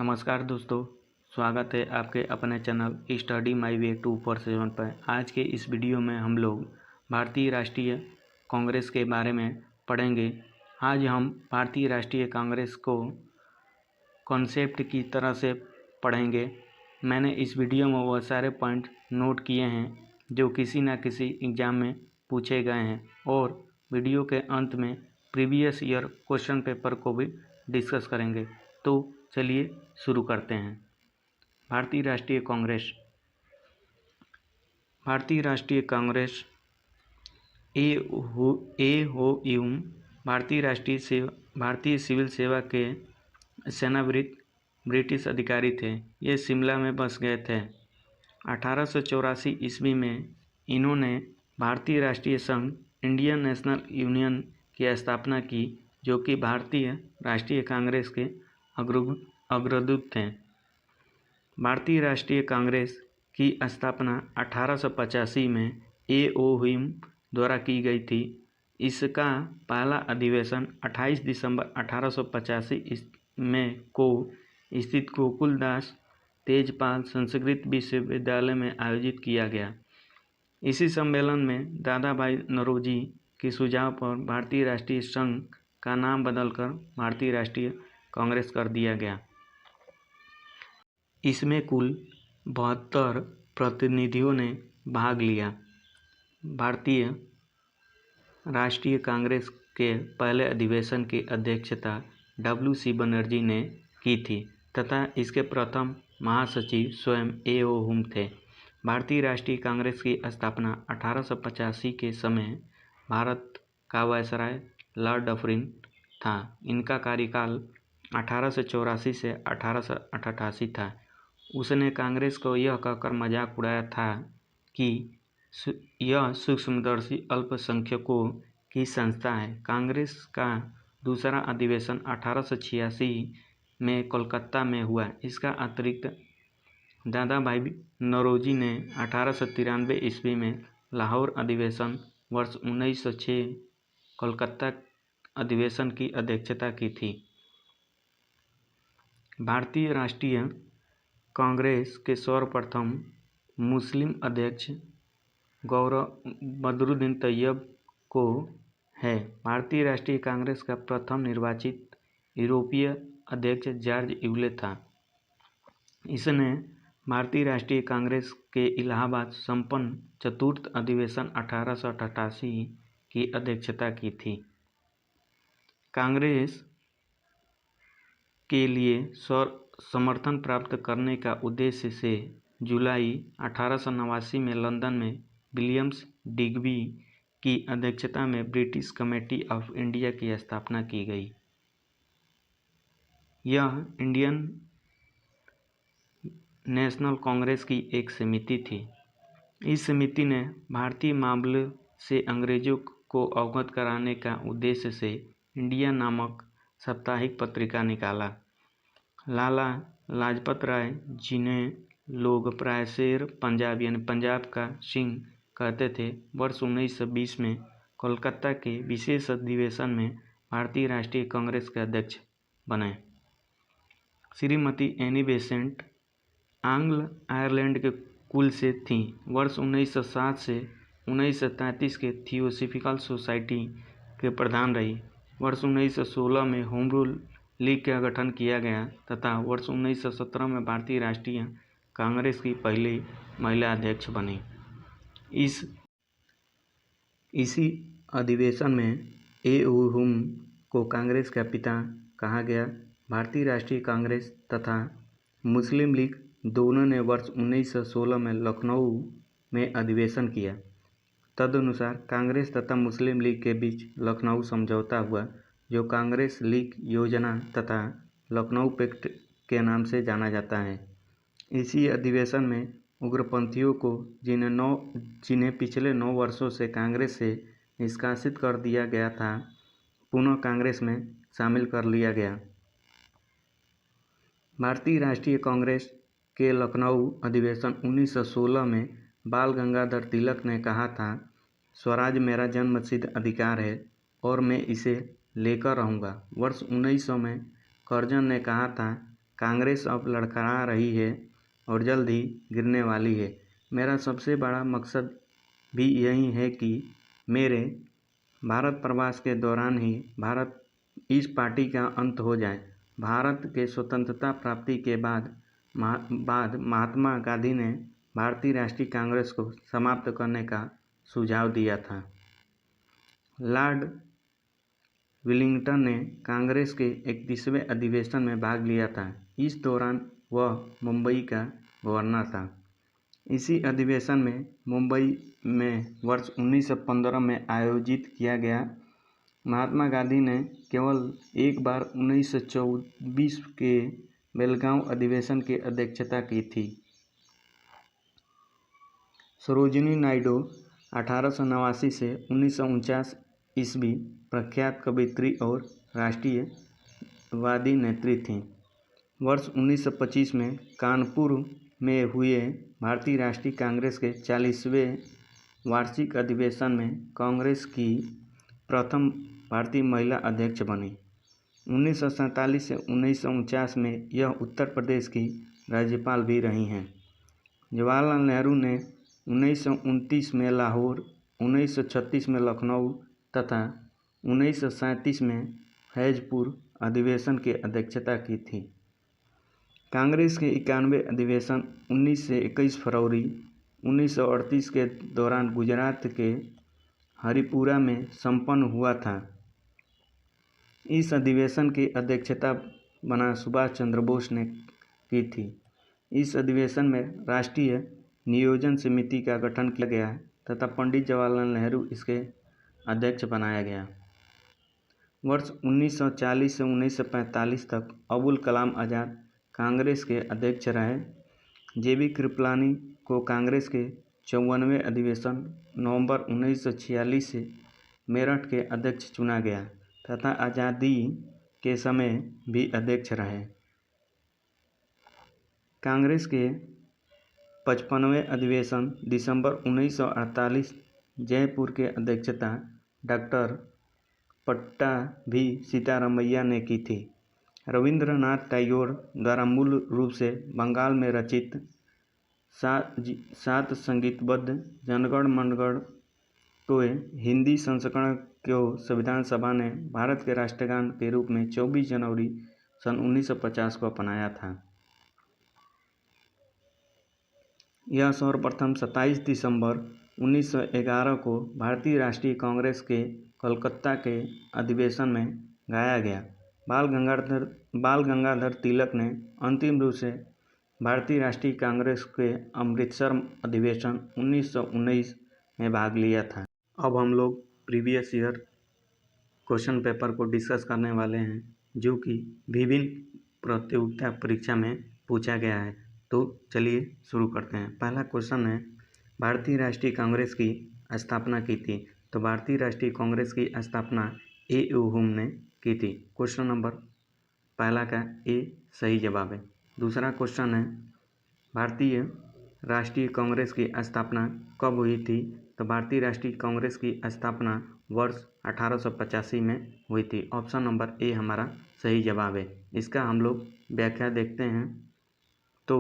नमस्कार दोस्तों, स्वागत है आपके अपने चैनल स्टडी माई वे 247 पर। आज के इस वीडियो में हम लोग भारतीय राष्ट्रीय कांग्रेस के बारे में पढ़ेंगे। आज हम भारतीय राष्ट्रीय कांग्रेस को कॉन्सेप्ट की तरह से पढ़ेंगे। मैंने इस वीडियो में वह सारे पॉइंट नोट किए हैं जो किसी न किसी एग्ज़ाम में पूछे गए हैं और वीडियो के अंत में प्रीवियस ईयर क्वेश्चन पेपर को भी डिस्कस करेंगे। तो चलिए शुरू करते हैं। भारतीय राष्ट्रीय कांग्रेस AOUM भारतीय सिविल सेवा के सेवानिवृत्त ब्रिटिश अधिकारी थे। ये शिमला में बस गए थे। 1884 ईस्वी में इन्होंने भारतीय राष्ट्रीय संघ इंडियन नेशनल यूनियन की स्थापना की, जो कि भारतीय राष्ट्रीय कांग्रेस के अग्रदूत थे। भारतीय राष्ट्रीय कांग्रेस की स्थापना 1885 में AOUM द्वारा की गई थी। इसका पहला अधिवेशन 28 दिसंबर 1885 में को स्थित गोकुलदास तेजपाल संस्कृत विश्वविद्यालय में आयोजित किया गया। इसी सम्मेलन में दादा भाई नौरोजी के सुझाव पर भारतीय राष्ट्रीय संघ का नाम बदलकर भारतीय राष्ट्रीय कांग्रेस कर दिया गया। इसमें कुल 72 प्रतिनिधियों ने भाग लिया। भारतीय राष्ट्रीय कांग्रेस के पहले अधिवेशन की अध्यक्षता WC बनर्जी ने की थी तथा इसके प्रथम महासचिव स्वयं AOUM थे। भारतीय राष्ट्रीय कांग्रेस की स्थापना 1885 के समय भारत का वायसराय लॉर्ड डफरिन था। इनका कार्यकाल 1884 से 1888 था। उसने कांग्रेस को यह कहकर मजाक उड़ाया था कि यह सूक्ष्मदर्शी अल्पसंख्यकों की संस्था है। कांग्रेस का दूसरा अधिवेशन 1886 में कोलकाता में हुआ। इसका अतिरिक्त दादा भाई नौरोजी ने 1893 ईस्वी में लाहौर अधिवेशन, वर्ष 1906 कोलकाता अधिवेशन की अध्यक्षता की थी। भारतीय राष्ट्रीय कांग्रेस के सर्वप्रथम मुस्लिम अध्यक्ष गौरव बदरुद्दीन तैयब को है। भारतीय राष्ट्रीय कांग्रेस का प्रथम निर्वाचित यूरोपीय अध्यक्ष जॉर्ज यूले था। इसने भारतीय राष्ट्रीय कांग्रेस के इलाहाबाद संपन्न चतुर्थ अधिवेशन 1888 की अध्यक्षता की थी। कांग्रेस के लिए समर्थन प्राप्त करने का उद्देश्य से जुलाई 1889 में लंदन में विलियम्स डिग्बी की अध्यक्षता में ब्रिटिश कमेटी ऑफ इंडिया की स्थापना की गई। यह इंडियन नेशनल कांग्रेस की एक समिति थी। इस समिति ने भारतीय मामलों से अंग्रेजों को अवगत कराने का उद्देश्य से इंडिया नामक साप्ताहिक पत्रिका निकाला। लाला लाजपत राय, जिन्हें लोग प्राय शेर पंजाब यानी पंजाब का सिंह कहते थे, वर्ष 1920 में कोलकाता के विशेष अधिवेशन में भारतीय राष्ट्रीय कांग्रेस के अध्यक्ष बने। श्रीमती एनी बेसेंट आंग्ल आयरलैंड के कुल से थीं। वर्ष 1907 से 1933 के थियोसॉफिकल सोसाइटी के प्रधान रही। वर्ष 1916 में होम रूल लीग का गठन किया गया तथा वर्ष 1917 में भारतीय राष्ट्रीय कांग्रेस की पहली महिला अध्यक्ष बनी। इसी अधिवेशन में AOUM को कांग्रेस का पिता कहा गया। भारतीय राष्ट्रीय कांग्रेस तथा मुस्लिम लीग दोनों ने वर्ष 1916 में लखनऊ में अधिवेशन किया। तदनुसार कांग्रेस तथा मुस्लिम लीग के बीच लखनऊ समझौता हुआ, जो कांग्रेस लीग योजना तथा लखनऊ पैक्ट के नाम से जाना जाता है। इसी अधिवेशन में उग्रपंथियों को, जिन्हें पिछले 9 वर्षों से कांग्रेस से निष्कासित कर दिया गया था, पुनः कांग्रेस में शामिल कर लिया गया। भारतीय राष्ट्रीय कांग्रेस के लखनऊ अधिवेशन 1916 में बाल गंगाधर तिलक ने कहा था, स्वराज मेरा जन्मसिद्ध अधिकार है और मैं इसे लेकर रहूँगा। वर्ष 1900 में कर्जन ने कहा था, कांग्रेस अब लड़खड़ा रही है और जल्द ही गिरने वाली है। मेरा सबसे बड़ा मकसद भी यही है कि मेरे भारत प्रवास के दौरान ही इस पार्टी का अंत हो जाए। भारत के स्वतंत्रता प्राप्ति के बाद महात्मा गांधी ने भारतीय राष्ट्रीय कांग्रेस को समाप्त करने का सुझाव दिया था। लॉर्ड विलिंगटन ने कांग्रेस के 31वें अधिवेशन में भाग लिया था। इस दौरान वह मुंबई का गवर्नर था। इसी अधिवेशन में मुंबई में वर्ष 1915 में आयोजित किया गया। महात्मा गांधी ने केवल एक बार 1924 के बेलगांव अधिवेशन की अध्यक्षता की थी। सरोजिनी नायडू 1889 से 1949 ईस्वी प्रख्यात कवयित्री और राष्ट्रीयवादी नेत्री थीं। वर्ष 1925 में कानपुर में हुए भारतीय राष्ट्रीय कांग्रेस के 40वें वार्षिक अधिवेशन में कांग्रेस की प्रथम भारतीय महिला अध्यक्ष बनी। 1947 से 1949 में यह उत्तर प्रदेश की राज्यपाल भी रही हैं। जवाहरलाल नेहरू ने 1929 में लाहौर, 1936 में लखनऊ तथा 1937 में फैजपुर अधिवेशन की अध्यक्षता की थी। कांग्रेस के 91वें अधिवेशन 19 से 21 फरवरी 1938 के दौरान गुजरात के हरिपुरा में संपन्न हुआ था। इस अधिवेशन की अध्यक्षता बना सुभाष चंद्र बोस ने की थी। इस अधिवेशन में राष्ट्रीय नियोजन समिति का गठन किया गया तथा पंडित जवाहरलाल नेहरू इसके अध्यक्ष बनाया गया। वर्ष 1940 से 1945 तक अबुल कलाम आज़ाद कांग्रेस के अध्यक्ष रहे। जेबी कृपलानी को कांग्रेस के 54वें अधिवेशन नवंबर 1946 से मेरठ के अध्यक्ष चुना गया तथा आज़ादी के समय भी अध्यक्ष रहे। कांग्रेस के 55वें अधिवेशन दिसंबर 1948 जयपुर के अध्यक्षता डॉक्टर पट्टाभी सीतारामैया ने की थी। रविंद्रनाथ टैगोर द्वारा मूल रूप से बंगाल में रचित 7 संगीतबद्ध जनगण मनगढ़ को हिंदी संस्करण को संविधान सभा ने भारत के राष्ट्रगान के रूप में 24 जनवरी सन 1950 को अपनाया था। यह सर्वप्रथम 27 दिसंबर 1911 को भारतीय राष्ट्रीय कांग्रेस के कलकत्ता के अधिवेशन में गाया गया। बाल गंगाधर तिलक ने अंतिम रूप से भारतीय राष्ट्रीय कांग्रेस के अमृतसर अधिवेशन 1919 में भाग लिया था। अब हम लोग प्रीवियस ईयर क्वेश्चन पेपर को डिस्कस करने वाले हैं, जो कि विभिन्न प्रतियोगिता परीक्षा में पूछा गया है। तो चलिए शुरू करते हैं। पहला क्वेश्चन है, भारतीय राष्ट्रीय कांग्रेस की स्थापना की थी। तो भारतीय राष्ट्रीय कांग्रेस की स्थापना ए.ओ. हुम ने की थी। क्वेश्चन नंबर पहला का ए सही जवाब है। दूसरा क्वेश्चन है, भारतीय राष्ट्रीय कांग्रेस की स्थापना कब हुई थी। तो भारतीय राष्ट्रीय कांग्रेस की स्थापना वर्ष 1885 में हुई थी। ऑप्शन नंबर ए हमारा सही जवाब है। इसका हम लोग व्याख्या देखते हैं। तो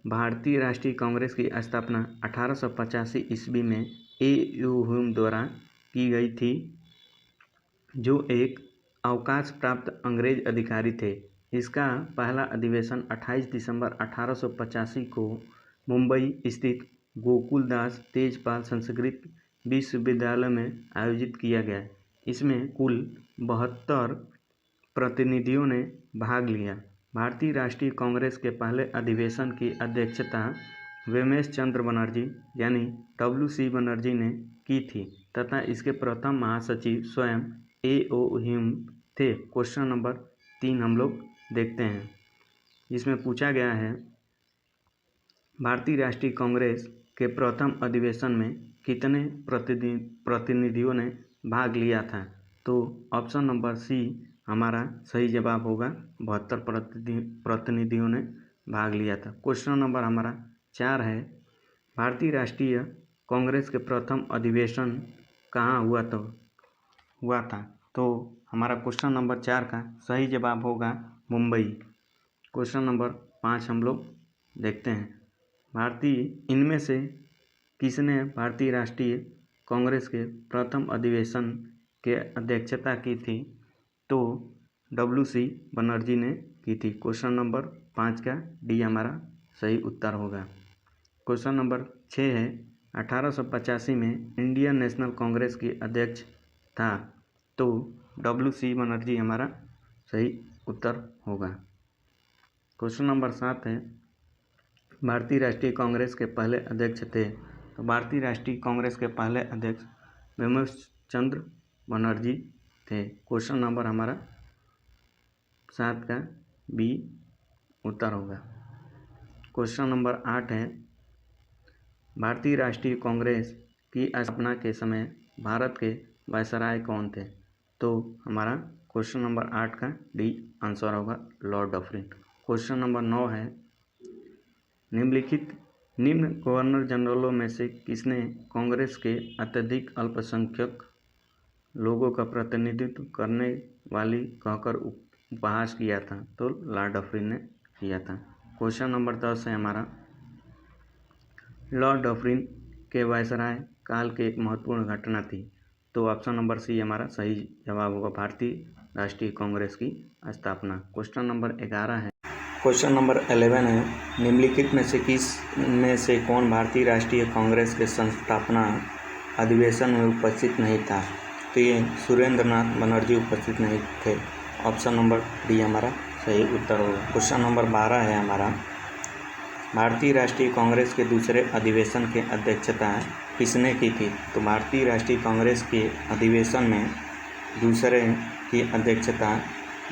भारतीय राष्ट्रीय कांग्रेस की स्थापना 1885 ईस्वी में ए.ओ. हुम द्वारा की गई थी, जो एक अवकाश प्राप्त अंग्रेज अधिकारी थे। इसका पहला अधिवेशन 28 दिसंबर 1885 को मुंबई स्थित गोकुलदास तेजपाल संस्कृत विश्वविद्यालय में आयोजित किया गया। इसमें कुल 72 प्रतिनिधियों ने भाग लिया। भारतीय राष्ट्रीय कांग्रेस के पहले अधिवेशन की अध्यक्षता वेमेश चंद्र बनर्जी यानी W.C. बनर्जी ने की थी तथा इसके प्रथम महासचिव स्वयं ए.ओ. हुम थे। क्वेश्चन नंबर 3 हम लोग देखते हैं। इसमें पूछा गया है, भारतीय राष्ट्रीय कांग्रेस के प्रथम अधिवेशन में कितने प्रतिनिधियों ने भाग लिया था। तो ऑप्शन नंबर सी हमारा सही जवाब होगा। 72 प्रतिनिधियों ने भाग लिया था। क्वेश्चन नंबर हमारा 4 है, भारतीय राष्ट्रीय कांग्रेस के प्रथम अधिवेशन कहाँ हुआ था। तो हमारा क्वेश्चन नंबर 4 का सही जवाब होगा मुंबई। क्वेश्चन नंबर 5 हम लोग देखते हैं। इनमें से किसने भारतीय राष्ट्रीय कांग्रेस के प्रथम अधिवेशन के अध्यक्षता की थी? तो WC बनर्जी ने की थी। क्वेश्चन नंबर 5 का डी हमारा सही उत्तर होगा। क्वेश्चन नंबर 6 है, 1885 में इंडियन नेशनल कांग्रेस की अध्यक्ष था? तो WC बनर्जी हमारा सही उत्तर होगा। क्वेश्चन नंबर 7 है, भारतीय राष्ट्रीय कांग्रेस के पहले अध्यक्ष थे? तो भारतीय राष्ट्रीय कांग्रेस के पहले अध्यक्ष बिमलचंद्र बनर्जी थे। क्वेश्चन नंबर हमारा 7 का बी उत्तर होगा। क्वेश्चन नंबर 8 है, भारतीय राष्ट्रीय कांग्रेस की स्थापना के समय भारत के वायसराय कौन थे? तो हमारा क्वेश्चन नंबर 8 का डी आंसर होगा, लॉर्ड डफरिन। क्वेश्चन नंबर 9 है, निम्न गवर्नर जनरलों में से किसने कांग्रेस के अत्यधिक अल्पसंख्यक लोगों का प्रतिनिधित्व करने वाली कहकर उपहास किया था? तो लॉर्ड डफरिन ने किया था। क्वेश्चन नंबर 10 है हमारा, लॉर्ड डफरिन के वायसराय काल की एक महत्वपूर्ण घटना थी? तो ऑप्शन नंबर सी हमारा सही जवाब होगा, भारतीय राष्ट्रीय कांग्रेस की स्थापना। क्वेश्चन नंबर 11 है, क्वेश्चन नंबर 11 है, निम्नलिखित में से किस में से कौन भारतीय राष्ट्रीय कांग्रेस के संस्थापना अधिवेशन में उपस्थित नहीं था? तो ये सुरेंद्र नाथ बनर्जी उपस्थित नहीं थे। ऑप्शन नंबर डी हमारा सही उत्तर होगा। क्वेश्चन नंबर 12 है हमारा, भारतीय राष्ट्रीय कांग्रेस के दूसरे अधिवेशन की अध्यक्षता किसने की थी? तो भारतीय राष्ट्रीय कांग्रेस के अधिवेशन में दूसरे की अध्यक्षता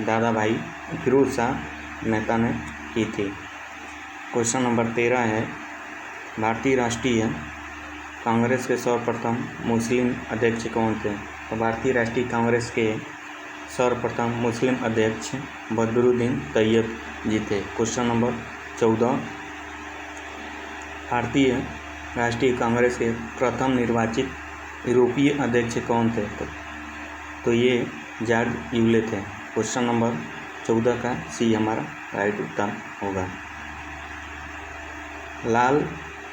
दादा भाई फिरोज शाह मेहता ने की थी। क्वेश्चन नंबर 13 है, भारतीय राष्ट्रीय कांग्रेस के सर्वप्रथम मुस्लिम अध्यक्ष कौन थे? तो भारतीय राष्ट्रीय कांग्रेस के सर्वप्रथम मुस्लिम अध्यक्ष बदरुद्दीन तैयब जी थे। क्वेश्चन नंबर 14, भारतीय राष्ट्रीय कांग्रेस के प्रथम निर्वाचित यूरोपीय अध्यक्ष कौन थे? तो ये जॉर्ज यूले थे। क्वेश्चन नंबर 14 का सी हमारा राइट उत्तर होगा।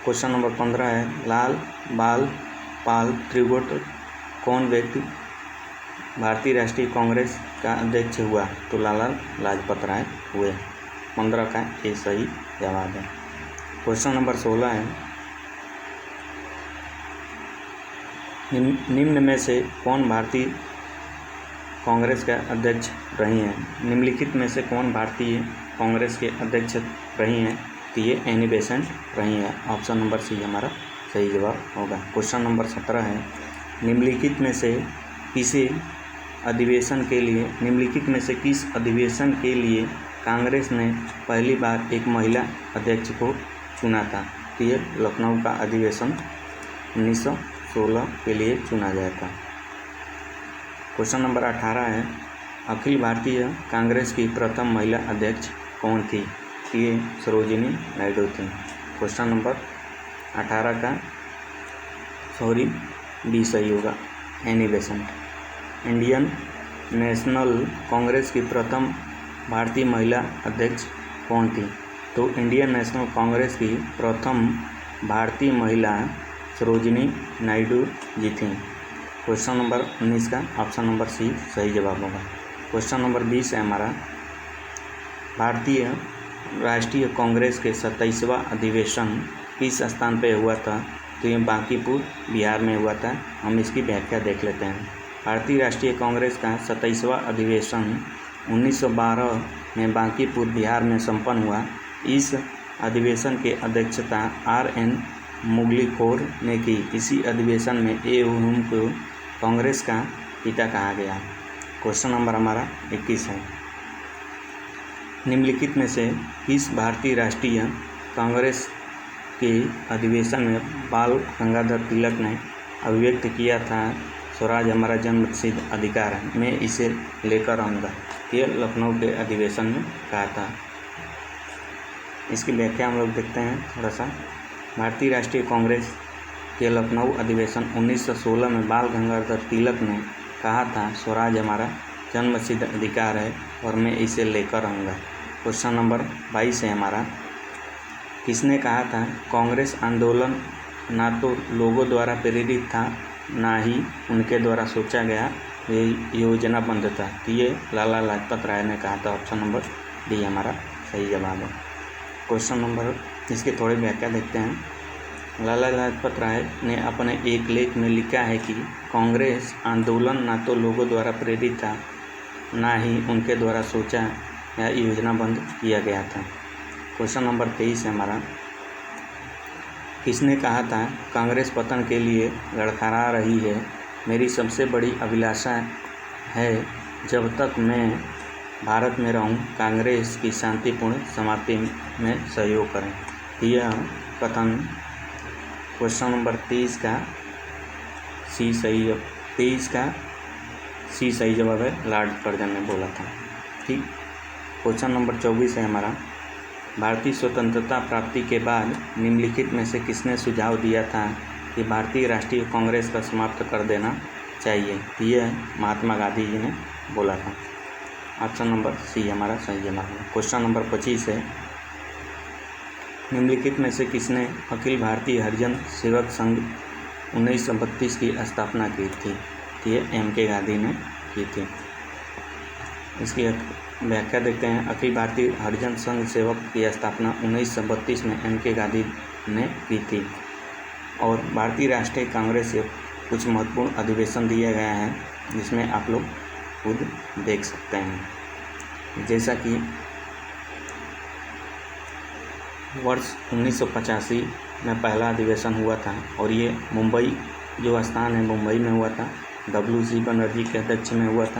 क्वेश्चन नंबर 15 है, लाल बाल पाल त्रिगोट कौन व्यक्ति भारतीय राष्ट्रीय कांग्रेस का अध्यक्ष हुआ? तो लाला लाजपत राय हुए। 15 का ये सही जवाब है। क्वेश्चन नंबर 16 है, निम्न में से कौन भारतीय कांग्रेस के अध्यक्ष रही हैं? निम्नलिखित में से कौन भारतीय कांग्रेस के अध्यक्ष रही हैं? तो ये एनी बेसेंट रही हैं। ऑप्शन नंबर सी हमारा सही जवाब होगा। क्वेश्चन नंबर 17 है, निम्नलिखित में से किस अधिवेशन के लिए कांग्रेस ने पहली बार एक महिला अध्यक्ष को चुना था? तो ये लखनऊ का अधिवेशन 1916 के लिए चुना गया था। क्वेश्चन नंबर 18 है, अखिल भारतीय कांग्रेस की प्रथम महिला अध्यक्ष कौन थी? ये सरोजिनी नायडू थी। क्वेश्चन नंबर 18 का बी सही होगा, Annie Besant. Indian national Congress की प्रथम भारतीय महिला अध्यक्ष कौन थी? तो इंडियन नेशनल कांग्रेस की प्रथम भारतीय महिला सरोजिनी नायडू जी थी। क्वेश्चन नंबर 19 का ऑप्शन नंबर सी सही जवाब होगा। क्वेश्चन नंबर 20 है हमारा, भारतीय राष्ट्रीय कांग्रेस के 27वां अधिवेशन किस स्थान पर हुआ था? तो ये बांकीपुर बिहार में हुआ था। हम इसकी व्याख्या देख लेते हैं। भारतीय राष्ट्रीय कांग्रेस का 27वां अधिवेशन 1912 में बांकीपुर बिहार में संपन्न हुआ। इस अधिवेशन की अध्यक्षता RN मुगलीखोर ने की। इसी अधिवेशन में A.O. को कांग्रेस का पिता कहा गया। क्वेश्चन नंबर हमारा 21 है, निम्नलिखित में से किस भारतीय राष्ट्रीय कांग्रेस के अधिवेशन में बाल गंगाधर तिलक ने अभिव्यक्त किया था, स्वराज हमारा जन्मसिद्ध अधिकार है, मैं इसे लेकर आऊँगा? ये लखनऊ के अधिवेशन में कहा था। इसकी व्याख्या हम लोग देखते हैं थोड़ा सा। भारतीय राष्ट्रीय कांग्रेस के लखनऊ अधिवेशन 1916 में बाल गंगाधर तिलक ने कहा था, स्वराज हमारा जन्मसिद्ध अधिकार है और मैं इसे लेकर आऊँगा। क्वेश्चन नंबर 22 है हमारा, किसने कहा था कांग्रेस आंदोलन ना तो लोगों द्वारा प्रेरित था ना ही उनके द्वारा सोचा गया ये योजनाबद्ध था? तो ये लाला लाजपत राय ने कहा था। ऑप्शन नंबर डी हमारा सही जवाब है। क्वेश्चन नंबर, इसकी थोड़ी व्याख्या देखते हैं। लाला लाजपत राय ने अपने एक लेख में लिखा है कि कांग्रेस आंदोलन ना तो लोगों द्वारा प्रेरित था ना ही उनके द्वारा सोचा या योजनाबद्ध किया गया था। क्वेश्चन नंबर 23 है हमारा, किसने कहा था कांग्रेस पतन के लिए लड़खड़ा रही है, मेरी सबसे बड़ी अभिलाषा है जब तक मैं भारत में रहूं कांग्रेस की शांतिपूर्ण समाप्ति में सहयोग करें? यह कथन क्वेश्चन नंबर 23 का सी सही जवाब है, लॉर्ड कर्जन ने बोला था। ठीक। क्वेश्चन नंबर 24 है हमारा, भारतीय स्वतंत्रता प्राप्ति के बाद निम्नलिखित में से किसने सुझाव दिया था कि भारतीय राष्ट्रीय कांग्रेस का समाप्त कर देना चाहिए? यह महात्मा गांधी जी ने बोला था। ऑप्शन नंबर सी हमारा सही जवाब है। क्वेश्चन नंबर 25 है, निम्नलिखित में से किसने अखिल भारतीय हरिजन सेवक संघ 1932 की स्थापना की थी? ये M.K. गांधी ने की थी। इसकी व्याख्या देखते हैं। अखिल भारतीय हरिजन संघ सेवक की स्थापना 1932 में M.K. गांधी ने की थी और भारतीय राष्ट्रीय कांग्रेस से कुछ महत्वपूर्ण अधिवेशन दिया गया है जिसमें आप लोग खुद देख सकते हैं। जैसा कि वर्ष 1985 में पहला अधिवेशन हुआ था और ये मुंबई जो स्थान है मुंबई में हुआ था, W.C. बनर्जी के अध्यक्ष में हुआ था।